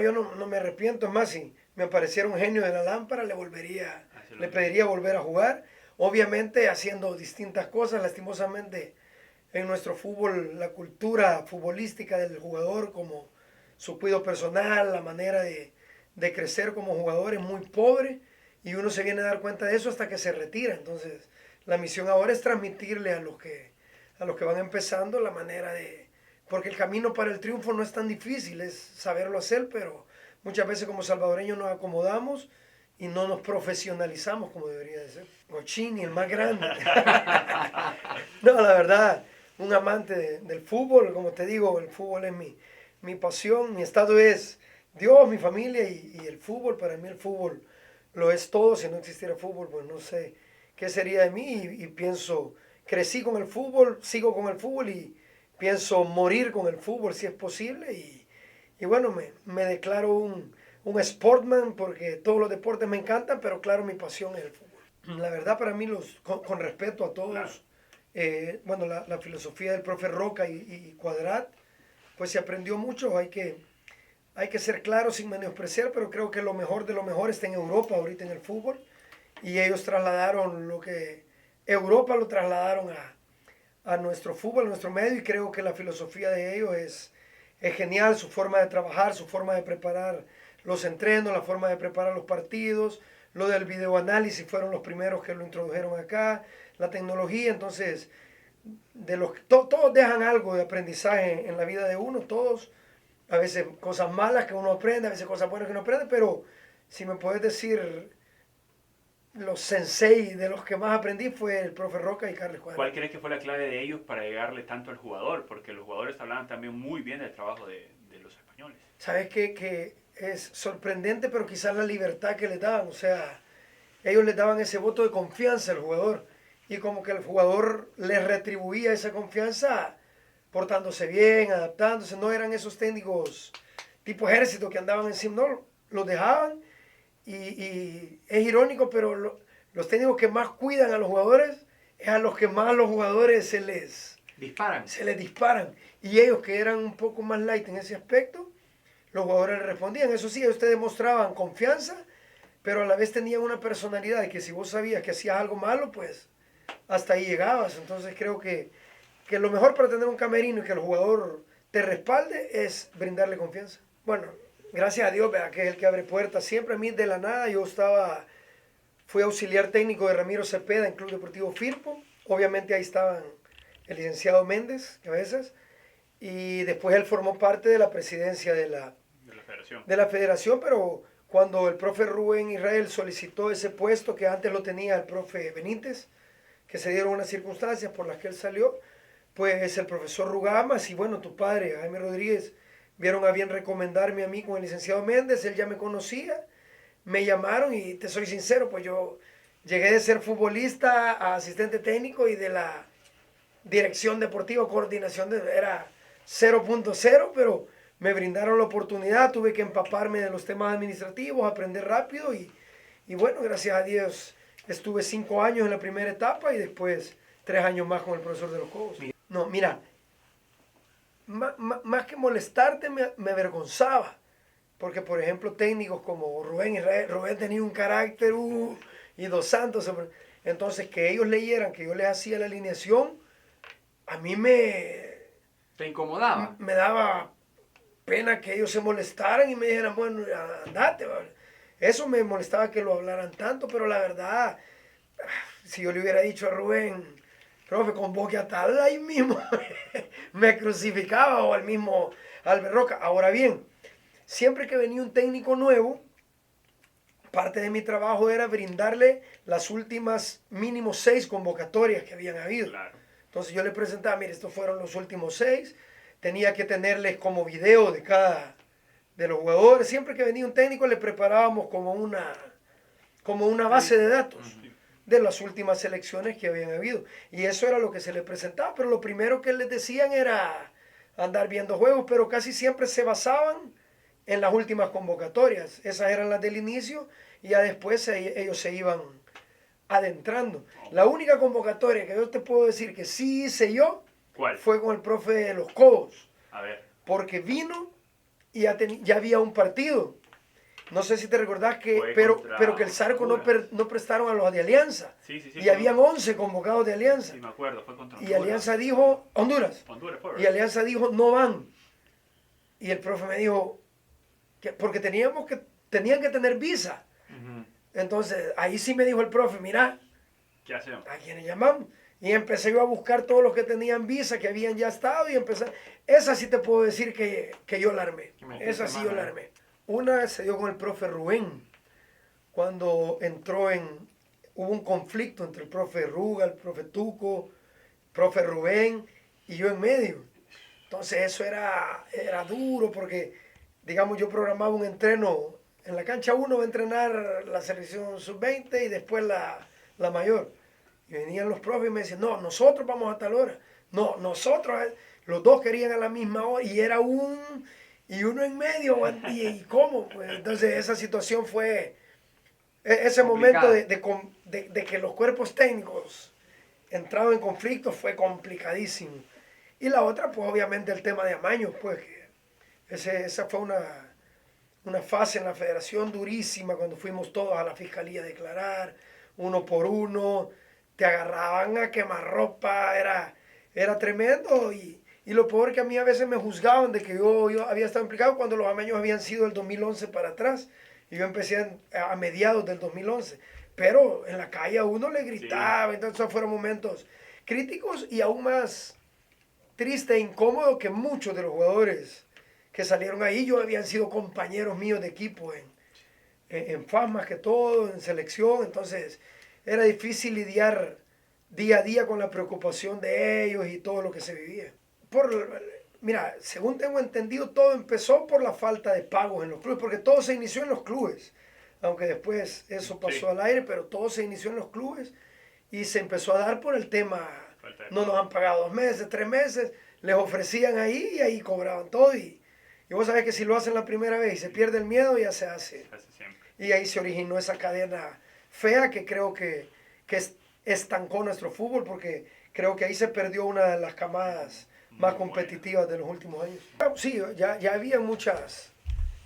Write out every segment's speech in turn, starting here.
Yo no me arrepiento, es más, si me apareciera un genio de la lámpara, le pediría volver a jugar, obviamente haciendo distintas cosas. Lastimosamente en nuestro fútbol, la cultura futbolística del jugador, como su cuidado personal, la manera de crecer como jugador es muy pobre, y uno se viene a dar cuenta de eso hasta que se retira. Entonces la misión ahora es transmitirle a los que van empezando la manera de, porque el camino para el triunfo no es tan difícil, es saberlo hacer, pero muchas veces como salvadoreños nos acomodamos y no nos profesionalizamos como debería de ser. Gochini, el más grande. No, la verdad, un amante del fútbol, como te digo, el fútbol es mi pasión, mi estado es Dios, mi familia y el fútbol. Para mí el fútbol lo es todo. Si no existiera fútbol, pues no sé qué sería de mí, y pienso, crecí con el fútbol, sigo con el fútbol y pienso morir con el fútbol si es posible, y bueno, me declaro un sportman porque todos los deportes me encantan, pero claro, mi pasión es el fútbol. La verdad, para mí, con respeto a todos, claro. Bueno, la filosofía del profe Roca y Cuadrat, pues se aprendió mucho. Hay que ser claro sin menospreciar, pero creo que lo mejor de lo mejor está en Europa ahorita en el fútbol, y ellos trasladaron lo que Europa lo trasladaron a nuestro fútbol, a nuestro medio, y creo que la filosofía de ellos es genial, su forma de trabajar, su forma de preparar los entrenos, la forma de preparar los partidos, lo del videoanálisis fueron los primeros que lo introdujeron acá, la tecnología. Entonces, todos dejan algo de aprendizaje en la vida de uno, todos, a veces cosas malas que uno aprende, a veces cosas buenas que uno aprende, pero si me puedes decir, los sensei de los que más aprendí fue el profe Roca y Carles Cuadra. ¿Cuál crees que fue la clave de ellos para llegarle tanto al jugador? Porque los jugadores hablaban también muy bien del trabajo de los españoles. ¿Sabes qué? Que es sorprendente, pero quizás la libertad que les daban. O sea, ellos les daban ese voto de confianza al jugador, y como que el jugador les retribuía esa confianza portándose bien, adaptándose. No eran esos técnicos tipo ejército que andaban encima, no, los dejaban. Y es irónico, pero los técnicos que más cuidan a los jugadores es a los que más los jugadores se les disparan. Y ellos, que eran un poco más light en ese aspecto, los jugadores les respondían. Eso sí, ellos te demostraban confianza, pero a la vez tenían una personalidad de que si vos sabías que hacías algo malo, pues hasta ahí llegabas. Entonces creo que lo mejor para tener un camerino y que el jugador te respalde es brindarle confianza. Bueno, gracias a Dios, vea, que es el que abre puertas. Siempre a mí de la nada, fui auxiliar técnico de Ramiro Cepeda en Club Deportivo Firpo. Obviamente ahí estaban el licenciado Méndez, a veces, y después él formó parte de la presidencia de la federación, pero cuando el profe Rubén Israel solicitó ese puesto, que antes lo tenía el profe Benítez, que se dieron unas circunstancias por las que él salió, pues el profesor Rugamas y bueno, tu padre, Jaime Rodríguez, vieron a bien recomendarme a mí con el licenciado Méndez. Él ya me conocía, me llamaron, y te soy sincero, pues yo llegué de ser futbolista a asistente técnico, y de la dirección deportiva, coordinación era 0.0, pero me brindaron la oportunidad, tuve que empaparme de los temas administrativos, aprender rápido, y bueno, gracias a Dios estuve 5 años en la primera etapa y después 3 años más con el profesor de los Cobos. No, mira, más que molestarte me avergonzaba, porque por ejemplo técnicos como Rubén Israel, Rubén tenía un carácter, y Dos Santos, entonces que ellos leyeran que yo les hacía la alineación, a mí ¿Te incomodaba? me daba pena que ellos se molestaran y me dijeran, bueno, andate, ¿vale? Eso me molestaba, que lo hablaran tanto, pero la verdad, si yo le hubiera dicho a Rubén, profe, convoque a tal, ahí mismo me crucificaba, o al mismo Albert Roca. Ahora bien, siempre que venía un técnico nuevo, parte de mi trabajo era brindarle las últimas mínimo 6 convocatorias que habían habido. Claro. Entonces yo le presentaba, mire, estos fueron los últimos 6, tenía que tenerles como video de los jugadores. Siempre que venía un técnico le preparábamos como una base de datos de las últimas selecciones que habían habido. Y eso era lo que se le presentaba, pero lo primero que les decían era andar viendo juegos, pero casi siempre se basaban en las últimas convocatorias. Esas eran las del inicio, y ya después ellos se iban adentrando. La única convocatoria que yo te puedo decir que sí hice yo, ¿cuál? Fue con el profe de los Cobos. A ver. Porque vino y ya había un partido. No sé si te recordás pero que el Zarco no prestaron a los de Alianza. Sí, y habían 11 convocados de Alianza. Sí, me acuerdo, fue contra Honduras. Y Alianza dijo, Honduras. Y Alianza dijo, no van. Y el profe me dijo, porque tenían que tener visa. Entonces, ahí sí me dijo el profe, mira, ¿qué hacemos? ¿A quiénes llamamos? Y empecé yo a buscar todos los que tenían visa, que habían ya estado, y empecé. Esa sí te puedo decir que yo la armé. Esa sí yo la armé. Una se dio con el profe Rubén, cuando hubo un conflicto entre el profe Ruga, el profe Tuco, el profe Rubén, y yo en medio. Entonces eso era duro, porque, digamos, yo programaba un entreno. En la cancha 1 va a entrenar la selección sub-20 y después la mayor. Y venían los profes y me decían, no, nosotros vamos a tal hora. No, nosotros, los dos querían a la misma hora y era y uno en medio. ¿Y cómo? Pues, entonces esa situación fue, ese momento de que los cuerpos técnicos entraban en conflicto fue complicadísimo. Y la otra, pues obviamente el tema de amaños, pues esa fue una fase en la federación durísima cuando fuimos todos a la fiscalía a declarar, uno por uno, te agarraban a quemarropa, era tremendo y lo peor que a mí a veces me juzgaban de que yo había estado implicado cuando los amaños habían sido del 2011 para atrás y yo empecé a mediados del 2011, pero en la calle a uno le gritaba, entonces fueron momentos críticos y aún más triste e incómodo que muchos de los jugadores que salieron ahí, yo habían sido compañeros míos de equipo en FAS más que todo, en selección, entonces era difícil lidiar día a día con la preocupación de ellos y todo lo que se vivía. Mira, según tengo entendido, todo empezó por la falta de pagos en los clubes, porque todo se inició en los clubes, aunque después eso pasó al aire, pero todo se inició en los clubes y se empezó a dar por el tema, no nos han pagado 2 meses, 3 meses, les ofrecían ahí y ahí cobraban todo y vos sabés que si lo hacen la primera vez y se pierde el miedo, ya se hace. Y ahí se originó esa cadena fea que creo que estancó nuestro fútbol porque creo que ahí se perdió una de las camadas más competitivas de los últimos años. Sí, ya había muchas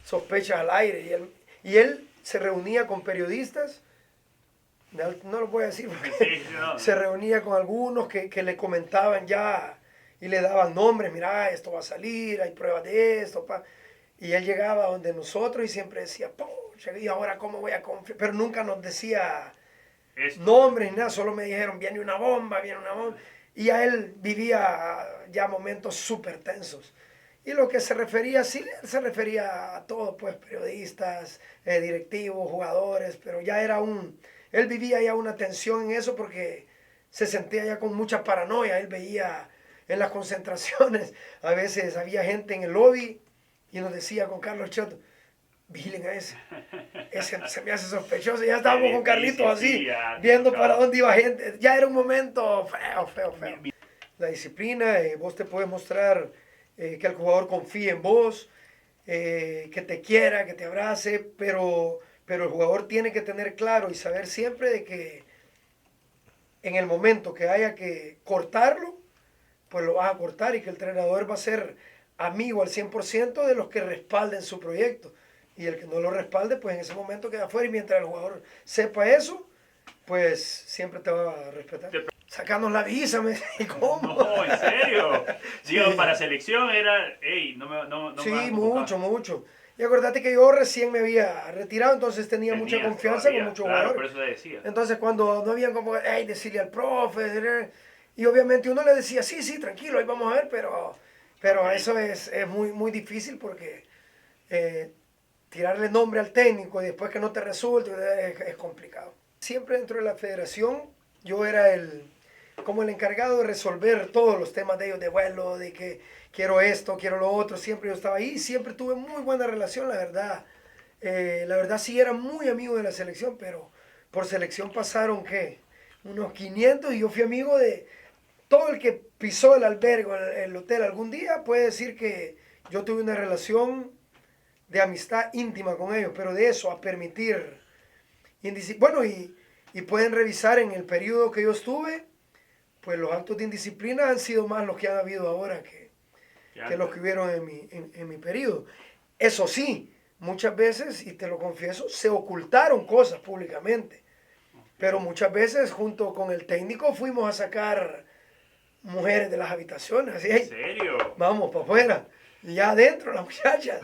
sospechas al aire y él se reunía con periodistas, no lo voy a decir porque se reunía con algunos que le comentaban ya y le daban nombres, mira, esto va a salir, hay pruebas de esto, y él llegaba donde nosotros y siempre decía, pocha, y ahora cómo voy a confiar, pero nunca nos decía nombres ni nada, solo me dijeron, viene una bomba, y a él vivía ya momentos súper tensos. Y lo que se refería, sí, se refería a todo, pues, periodistas, directivos, jugadores, pero ya él vivía ya una tensión en eso porque se sentía ya con mucha paranoia, él veía en las concentraciones, a veces había gente en el lobby y nos decía con Carlos Choto, vigilen a ese se me hace sospechoso, ya estábamos con Carlitos así, viendo para dónde iba gente, ya era un momento feo. La disciplina, vos te puedes mostrar que el jugador confíe en vos, que te quiera, que te abrace, pero el jugador tiene que tener claro y saber siempre de que en el momento que haya que cortarlo, pues lo vas a cortar y que el entrenador va a ser amigo al 100% de los que respalden su proyecto. Y el que no lo respalde, pues en ese momento queda fuera. Y mientras el jugador sepa eso, pues siempre te va a respetar. Sacarnos la visa, ¿y cómo? No, ¿en serio? Sí. Digo, para selección era, sí, mucho. Y acordate que yo recién me había retirado, entonces tenía mucha confianza con muchos jugadores. Por eso le decía. Entonces cuando no habían como, decirle al profe, y obviamente uno le decía, sí, tranquilo, ahí vamos a ver, pero eso es muy difícil porque tirarle nombre al técnico y después que no te resulte es complicado. Siempre dentro de la federación yo era como el encargado de resolver todos los temas de ellos, de vuelo, de que quiero esto, quiero lo otro, siempre yo estaba ahí, siempre tuve muy buena relación, la verdad. La verdad sí era muy amigo de la selección, pero por selección pasaron, ¿qué? Unos 500 y yo fui amigo de todo el que pisó el albergue, el hotel algún día, puede decir que yo tuve una relación de amistad íntima con ellos, pero de eso a permitir, bueno, y pueden revisar en el periodo que yo estuve, pues los actos de indisciplina han sido más los que han habido ahora que los que hubieron en mi periodo. Eso sí, muchas veces, y te lo confieso, se ocultaron cosas públicamente. Pero muchas veces junto con el técnico fuimos a sacar mujeres de las habitaciones. Así, ¿En serio? vamos para afuera. Y ya adentro, las muchachas,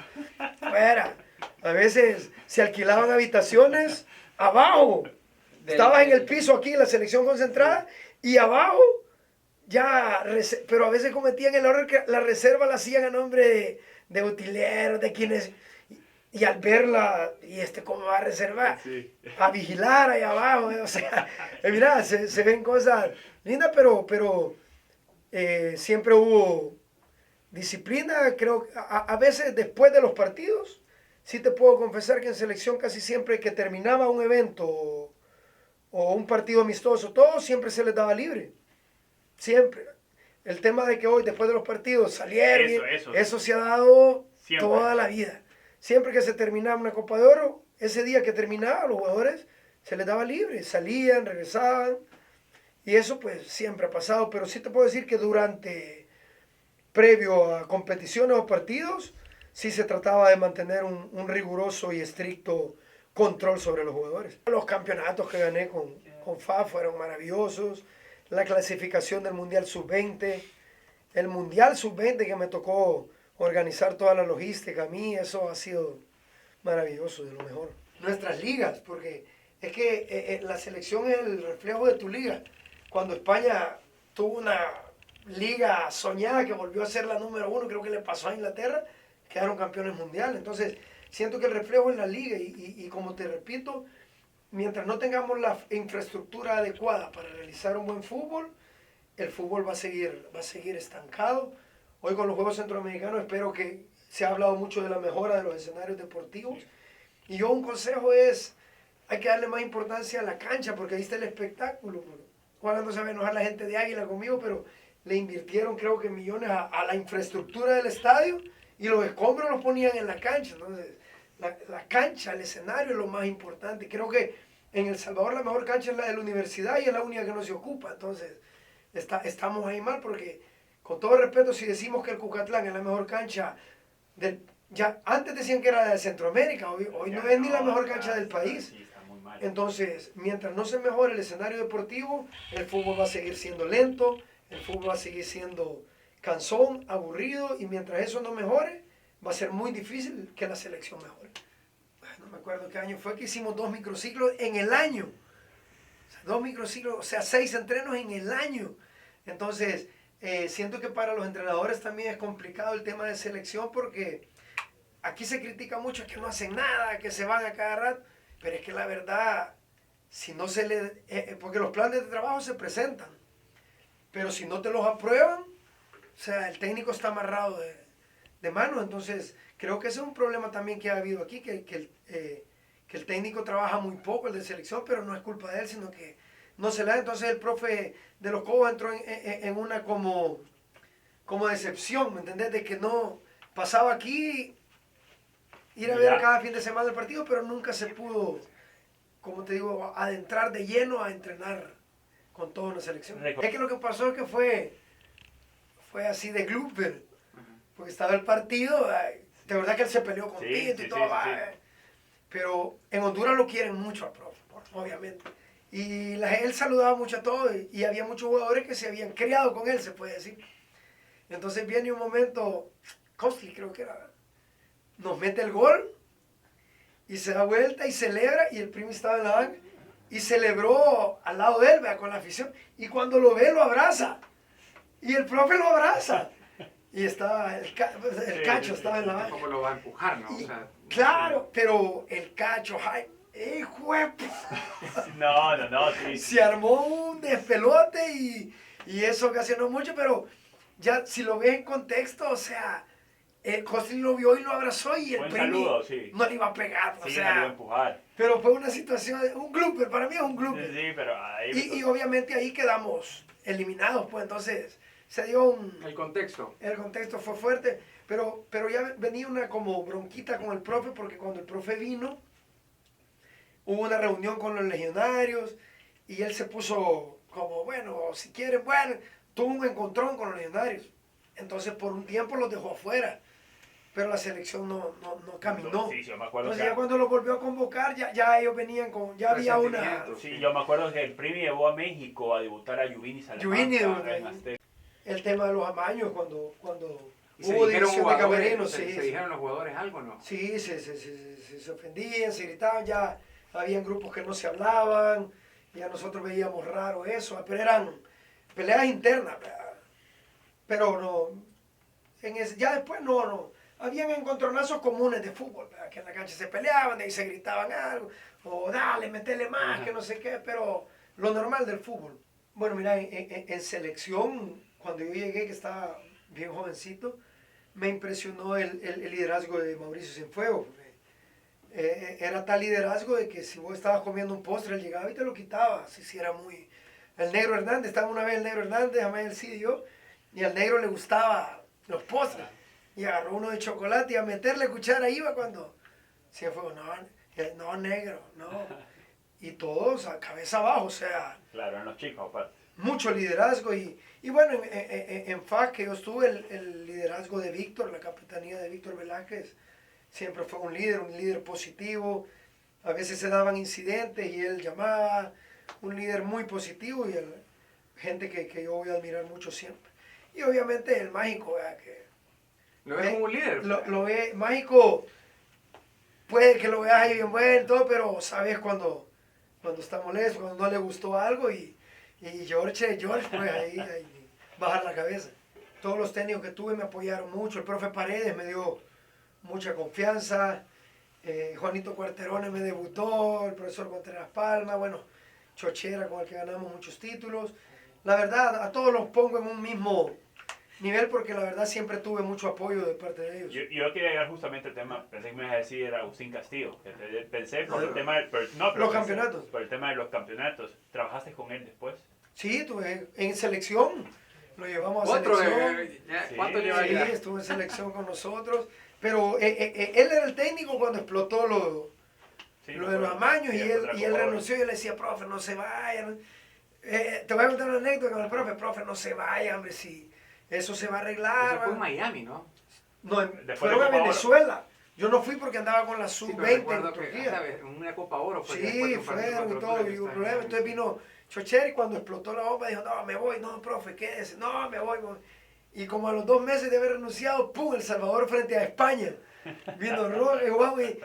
fuera. A veces se alquilaban habitaciones abajo. Estabas en el piso aquí, en la selección concentrada, y abajo ya, pero a veces cometían el error que la reserva la hacían a nombre de utileros, de quienes, y al verla, y cómo va a reservar, Sí. a vigilar ahí abajo, o sea, mira, se ven cosas lindas, pero siempre hubo disciplina, creo, a veces después de los partidos, sí te puedo confesar que en selección casi siempre que terminaba un evento o un partido amistoso, todo siempre se les daba libre. Siempre. El tema de que hoy, después de los partidos, salieron, eso se ha dado siempre. Toda la vida. Siempre que se terminaba una Copa de Oro, ese día que terminaba, los jugadores se les daba libre, salían, regresaban, y eso pues siempre ha pasado, pero sí te puedo decir que previo a competiciones o partidos, sí se trataba de mantener un riguroso y estricto control sobre los jugadores. Los campeonatos que gané con FA fueron maravillosos, la clasificación del Mundial Sub-20, el Mundial Sub-20 que me tocó organizar toda la logística, a mí eso ha sido maravilloso, de lo mejor. Nuestras ligas, porque es que la selección es el reflejo de tu liga. Cuando España tuvo una liga soñada que volvió a ser la número 1, creo que le pasó a Inglaterra, quedaron campeones mundiales. Entonces, siento que el reflejo es la liga y como te repito, mientras no tengamos la infraestructura adecuada para realizar un buen fútbol, el fútbol va a seguir estancado. Hoy con los Juegos Centroamericanos espero que se ha hablado mucho de la mejora de los escenarios deportivos. Y yo un consejo es, hay que darle más importancia a la cancha, porque ahí está el espectáculo. Juan no sabe enojar la gente de Águila conmigo, pero le invirtieron creo que millones a la infraestructura del estadio y los escombros los ponían en la cancha. Entonces, la cancha, el escenario es lo más importante. Creo que en El Salvador la mejor cancha es la de la universidad y es la única que no se ocupa. Entonces, estamos ahí mal porque, con todo respeto, si decimos que el Cucatlán es la mejor cancha ya antes decían que era de Centroamérica, hoy no es ni la mejor cancha del país. Entonces, mientras no se mejore el escenario deportivo, el fútbol va a seguir siendo lento, el fútbol va a seguir siendo cansón, aburrido, y mientras eso no mejore, va a ser muy difícil que la selección mejore. No me acuerdo qué año fue que hicimos 2 microciclos en el año. O sea, 2 microciclos, o sea, 6 entrenos en el año. Entonces, siento que para los entrenadores también es complicado el tema de selección porque aquí se critica mucho que no hacen nada, que se van a cada rato, pero es que la verdad, si no se le... porque los planes de trabajo se presentan, pero si no te los aprueban, o sea, el técnico está amarrado de mano. Entonces creo que ese es un problema también que ha habido aquí, que el técnico trabaja muy poco, el de selección, pero no es culpa de él, sino que no se le da. Entonces el profe de los Cobos entró en una como decepción, ¿me entendés? De que no pasaba aquí, ir a ver cada fin de semana el partido, pero nunca se pudo, como te digo, adentrar de lleno a entrenar con toda una selección. Es que lo que pasó es que fue así de glooper, porque estaba el partido, de verdad que él se peleó con Tito y todo, pero en Honduras lo quieren mucho al profe, obviamente. Y él saludaba mucho a todos y había muchos jugadores que se habían criado con él, se puede decir. Entonces viene un momento, Costly creo que era, nos mete el gol y se da vuelta y celebra, y el primo estaba en la banca y celebró al lado de él, con la afición, y cuando lo ve lo abraza y el profe lo abraza y estaba el Cacho estaba en la banca. ¿Cómo lo va a empujar, no? Y, o sea, claro, pero el Cacho, no, sí. Se armó un despelote y eso ocasionó mucho, pero ya si lo ves en contexto, o sea, Costly lo vio y lo abrazó y el primo no le iba a pegar, o sea, no le iba a empujar. Pero fue una situación, un glooper, para mí es un glooper. Sí, pero ahí... Y obviamente ahí quedamos eliminados, pues entonces se dio el contexto. El contexto fue fuerte, pero ya venía una como bronquita con el profe, porque cuando el profe vino, hubo una reunión con los legionarios y él se puso como, bueno, si quieren, bueno, tuvo un encontrón con los legionarios. Entonces por un tiempo los dejó afuera. pero la selección no caminó. Sí, yo me acuerdo Entonces ya cuando lo volvió a convocar, ya ellos venían con, ya había una... Sí, yo me acuerdo que el Primi llevó a México a debutar a Yuvini Salamanca en Azteca. El tema de los amaños, cuando ¿Y se hubo dijeron división de jugadores, camerinos, se dijeron los jugadores algo, no? Sí, se ofendían, se gritaban, ya habían grupos que no se hablaban, ya nosotros veíamos raro eso, pero eran peleas internas, ¿verdad? Pero no, ya después no, habían encontronazos comunes de fútbol, ¿verdad? Que en la cancha se peleaban, de ahí se gritaban algo, o dale, metele más, que no sé qué, pero lo normal del fútbol. Bueno, mira, en selección, cuando yo llegué, que estaba bien jovencito, me impresionó el liderazgo de Mauricio Cienfuegos. Era tal liderazgo de que si vos estabas comiendo un postre, él llegaba y te lo quitaba. Si era muy... El Negro Hernández, estaba una vez el Negro Hernández, jamás el Cidio, y al Negro le gustaba los postres. Y agarró uno de chocolate y a meterle cuchara iba cuando Cienfuegos, no, Negro, no. Y todos a cabeza abajo, o sea... Claro, en los chicos, aparte. Mucho liderazgo y bueno, en FAC que yo estuve, el liderazgo de Víctor, la capitanía de Víctor Velázquez, siempre fue un líder positivo. A veces se daban incidentes y él llamaba, un líder muy positivo y gente que yo voy a admirar mucho siempre. Y obviamente el Mágico, ¿verdad? Que ¿Lo ves como un líder? Lo ve, Mágico, puede que lo veas ahí bien bueno, todo, pero sabes cuando está molesto, cuando no le gustó algo y George, pues ahí bajar la cabeza. Todos los técnicos que tuve me apoyaron mucho. El profe Paredes me dio mucha confianza. Juanito Cuarterone me debutó. El profesor Contreras Palma. Bueno, Chochera con el que ganamos muchos títulos. La verdad, a todos los pongo en un mismo nivel porque la verdad siempre tuve mucho apoyo de parte de ellos. Yo quería llegar justamente al tema, pensé que me ibas a decir era Agustín Castillo. Pensé por el tema campeonatos. Por el tema de los campeonatos. ¿Trabajaste con él después? Sí, tuve en selección. Lo llevamos a ¿Otro? selección. ¿Cuánto lleva Sí, ya? estuvo en selección con nosotros. Pero él era el técnico cuando explotó lo de los amaños y él renunció. Yo le decía, profe, no se vaya. Te voy a contar una anécdota con el profe, no se vaya, hombre, si eso se va a arreglar. Eso fue en Miami, ¿no? No, fueron a Venezuela. Yo no fui porque andaba con la sub-20 en Turquía. ¿sabes? En una Copa Oro. Sí, fueron y todo, y hubo problema. Entonces vino Chocheri cuando explotó la bomba, dijo, no, me voy, no, profe, quédese, no, me voy. Y como a los 2 meses de haber renunciado, ¡pum!, El Salvador frente a España. Vino Roque, guau, y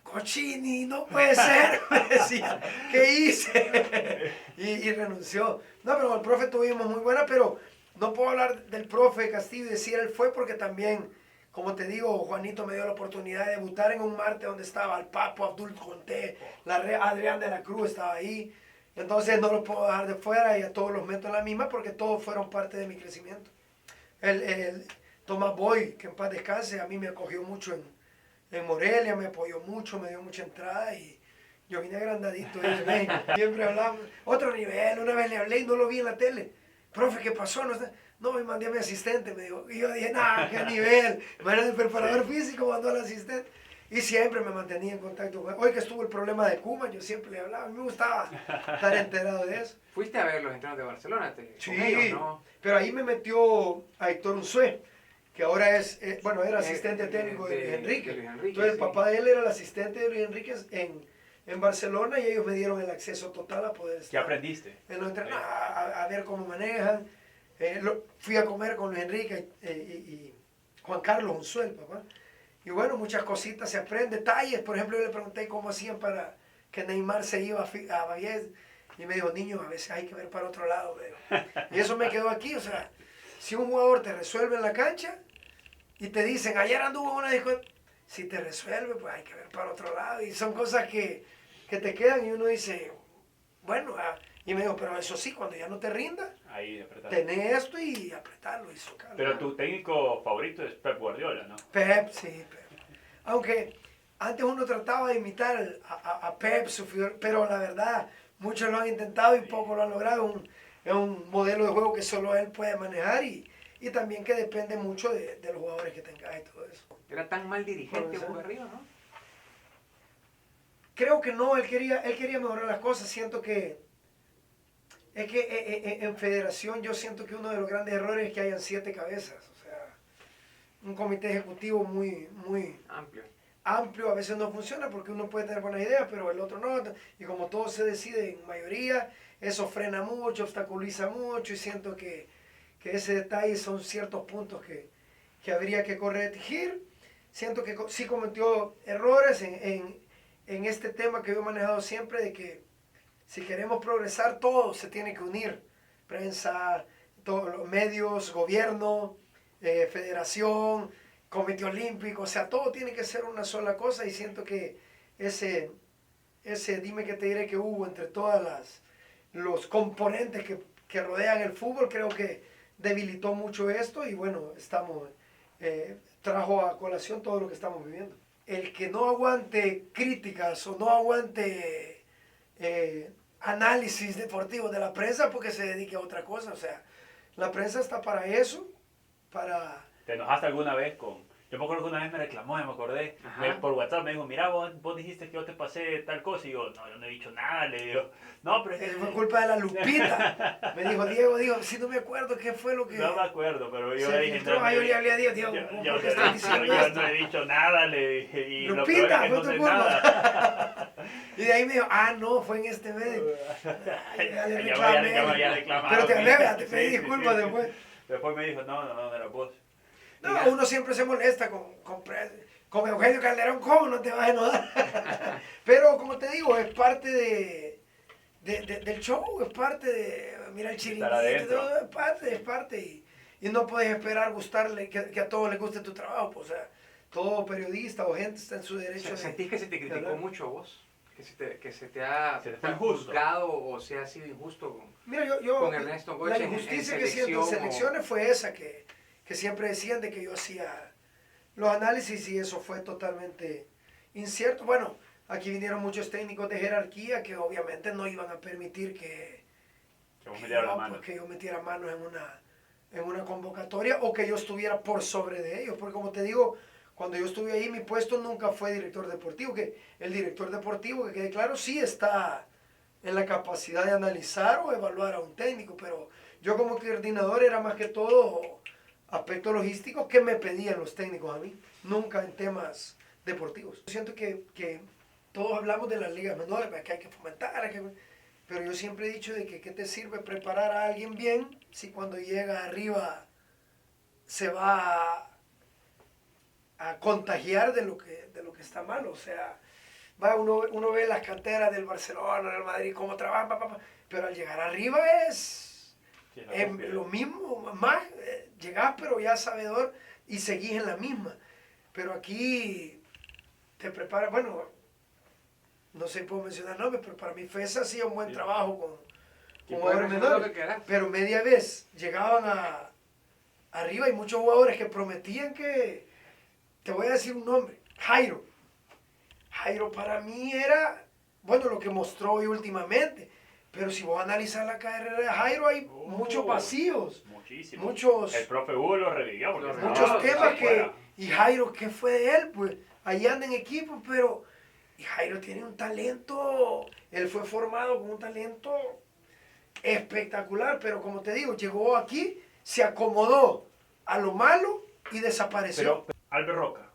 Cochini, no puede ser, me decía, ¿qué hice? y renunció. No, pero con el profe tuvimos muy buena, pero no puedo hablar del profe Castillo y decir él fue porque también, como te digo, Juanito me dio la oportunidad de debutar en un martes donde estaba el Papo, Abdul Conté, Adrián de la Cruz estaba ahí. Entonces no lo puedo dejar de fuera y a todos los meto en la misma porque todos fueron parte de mi crecimiento. El Tomás Boy, que en paz descanse, a mí me acogió mucho en Morelia, me apoyó mucho, me dio mucha entrada y yo vine agrandadito de México. Siempre hablamos, otro nivel, una vez le hablé y no lo vi en la tele. Profe, ¿qué pasó? No, me mandé a mi asistente, me dijo. Y yo dije, nah, qué nivel. Bueno, el preparador físico mandó al asistente. Y siempre me mantenía en contacto con él. Hoy que estuvo el problema de Koeman, yo siempre le hablaba. A mí me gustaba estar enterado de eso. ¿Fuiste a ver los entrenos de Barcelona? Sí, con ellos, ¿no? pero ahí me metió a Héctor Unzué, que ahora es, era asistente técnico de Luis Enrique. Entonces el papá de él era el asistente de Luis Enrique en Barcelona y ellos me dieron el acceso total a poder estar. ¿Qué aprendiste? En los entrenos, a ver cómo manejan. Fui a comer con Luis Enrique y Juan Carlos Unzué, el papá. Y bueno, muchas cositas se aprenden, detalles. Por ejemplo, yo le pregunté cómo hacían para que Neymar se iba a Baviés. Y me dijo, niño, a veces hay que ver para otro lado. Y eso me quedó aquí. O sea, si un jugador te resuelve en la cancha y te dicen, ayer anduvo en una discoteca, si te resuelve, pues hay que ver para otro lado. Y son cosas que te quedan y uno dice, bueno, y me dijo, pero eso sí, cuando ya no te rinda, tenés esto y apretarlo. Pero tu técnico favorito es Pep Guardiola, ¿no? Pep, sí, Pep. Aunque antes uno trataba de imitar a Pep, pero la verdad, muchos lo han intentado y pocos lo han logrado. Es un modelo de juego que solo él puede manejar y también que depende mucho de los jugadores que tengas y todo eso. Era tan mal dirigente Hugo Garrido, ¿no? Creo que no, él quería mejorar las cosas. Siento que en federación yo siento que uno de los grandes errores es que hayan 7 cabezas. O sea, un comité ejecutivo muy Amplio. amplio. A veces no funciona porque uno puede tener buenas ideas, pero el otro no. Y como todo se decide en mayoría, eso frena mucho, obstaculiza mucho y siento que ese detalle son ciertos puntos que habría que corregir. Siento que sí cometió errores en este tema que yo he manejado siempre de que si queremos progresar, todo se tiene que unir. Prensa, todos los medios, gobierno, federación, comité olímpico, o sea, todo tiene que ser una sola cosa y siento que ese dime que te diré que hubo entre todas los componentes que rodean el fútbol, creo que debilitó mucho esto y bueno, trajo a colación todo lo que estamos viviendo. El que no aguante críticas o no aguante análisis deportivo de la prensa porque se dedique a otra cosa, o sea, la prensa está para eso, para... ¿Te enojaste alguna vez con...? Yo me acuerdo que una vez me reclamó, ya me acordé, por WhatsApp me dijo, mira, vos dijiste que yo te pasé tal cosa, y yo no he dicho nada, le digo, no, pero es que... Fue culpa de la Lupita, me dijo, Diego, si no me acuerdo qué fue lo que... No me acuerdo, pero yo se dije... filtró, yo le hablé a Diego, ¿por qué estás diciendo yo esto? no he dicho nada, le dije, y Lupita, lo peor es que no fue tu sé culpa. nada. Y de ahí me dijo, no, fue en este medio. Ay, ya le Ya me reclamé. había reclamado. Pero te hablé, ya te Sí, pedí sí, disculpas sí. después. Después me dijo, no era vos. No, uno siempre se molesta con Eugenio Calderón, ¿cómo no te vas a enojar? Pero como te digo, es parte del show, es parte de, mira el chiringuito, es parte. Y no puedes esperar gustarle, que a todos les guste tu trabajo, pues, o sea, todo periodista o gente está en su derecho de... ¿Sentís que se te criticó hablar. mucho a vos? ¿Que se te ha fue injusto. juzgado o se ha sido injusto con... Mira, yo con Ernesto Goico la injusticia que siento en selecciones fue esa, que siempre decían de que yo hacía los análisis y eso fue totalmente incierto. Bueno, aquí vinieron muchos técnicos de jerarquía que obviamente no iban a permitir que yo metiera manos en una convocatoria o que yo estuviera por sobre de ellos. Porque como te digo, cuando yo estuve ahí, mi puesto nunca fue director deportivo, que el director deportivo, que quede claro, sí está en la capacidad de analizar o evaluar a un técnico, pero yo como coordinador era más que todo aspectos logísticos que me pedían los técnicos a mí, nunca en temas deportivos. Siento que todos hablamos de las ligas menores, que hay que fomentar, pero yo siempre he dicho de que qué te sirve preparar a alguien bien si cuando llega arriba se va a contagiar de lo que está mal, o sea... Uno ve las canteras del Barcelona, del Madrid, cómo trabajan, pero al llegar arriba es lo mismo, más, llegás pero ya sabedor y seguís en la misma. Pero aquí te preparas, bueno, no sé si puedo mencionar nombres, pero para mí FESA hacía un buen trabajo con jugadores menores. Pero media vez llegaban arriba y muchos jugadores que prometían que, te voy a decir un nombre, Jairo para mí era, bueno, lo que mostró hoy últimamente. Pero si vos analizas la carrera de Jairo, hay muchos vacíos. Muchísimo. Muchos, el profe Hugo lo revivió. muchos temas que... Y Jairo, ¿qué fue de él? Pues ahí anda en equipo, pero... Y Jairo tiene un talento... Él fue formado con un talento espectacular. Pero como te digo, llegó aquí, se acomodó a lo malo y desapareció. Pero Albert Roca.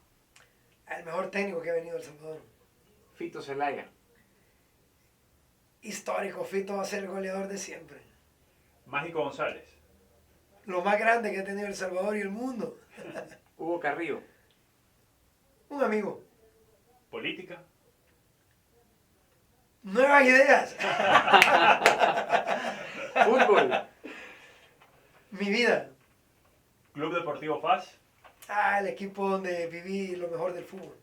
El mejor técnico que ha venido a El Salvador. Fito Zelaya. Histórico, Fito va a ser el goleador de siempre. Mágico González. Lo más grande que ha tenido El Salvador y el mundo. Hugo Carrillo. Un amigo. Política. Nuevas ideas. Fútbol. Mi vida. Club Deportivo FAS. El equipo donde viví lo mejor del fútbol.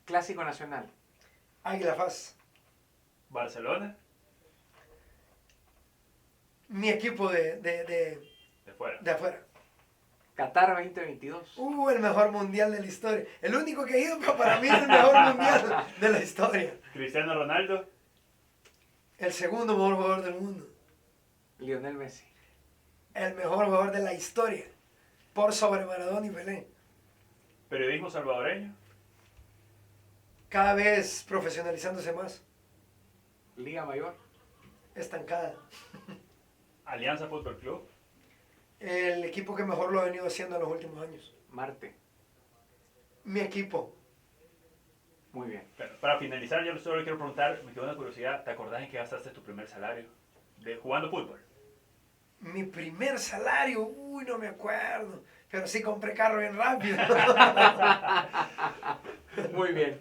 Clásico Nacional. Águila FAS. Barcelona. Mi equipo De fuera. de afuera. Qatar 2022. El mejor mundial de la historia. El único que he ido, pero para mí es el mejor mundial de la historia. Cristiano Ronaldo. El segundo mejor jugador del mundo. Lionel Messi. El mejor jugador de la historia. Por sobre Maradona y Pelé. Periodismo salvadoreño. Cada vez profesionalizándose más. Liga Mayor. Estancada. Alianza Fútbol Club. El equipo que mejor lo ha venido haciendo en los últimos años. Marte. Mi equipo. Muy bien. Para finalizar, yo solo quiero preguntar, me quedó una curiosidad, ¿te acordás en qué gastaste tu primer salario de jugando fútbol? Mi primer salario, uy, no me acuerdo. Pero sí compré carro bien rápido. Muy bien.